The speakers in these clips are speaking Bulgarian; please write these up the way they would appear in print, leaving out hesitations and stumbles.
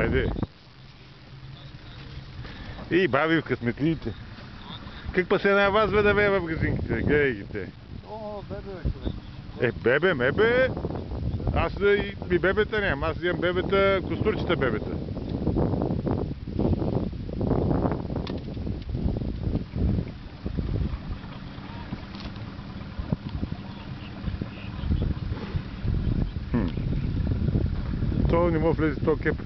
Айде. И баби в късметлиите. Как па се на вас бе да бе в магазинките? Гледай ги те. О, бебе, човек. Бебе, мебе. Аз и бебета нямам. Аз имам бебета, костурчета бебета. То не може влезе този кеп.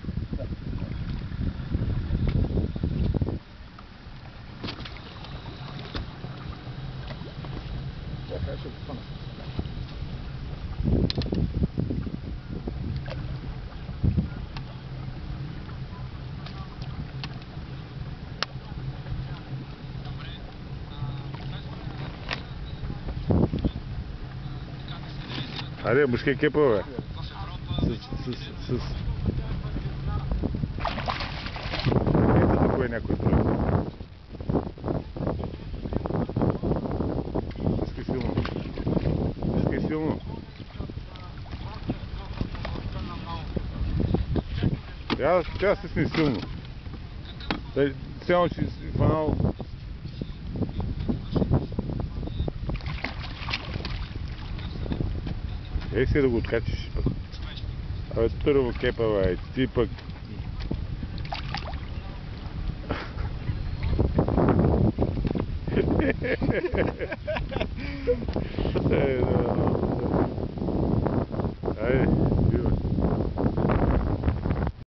Аре, мъжки кепа, бе. С... Ето за кое някой тръгва. Искай силно. Искай силно. Тя стисни силно. Цяло си фанал. Ей си да го откачиш пък. Абе, търво кепа, бе, ти пък. Айде.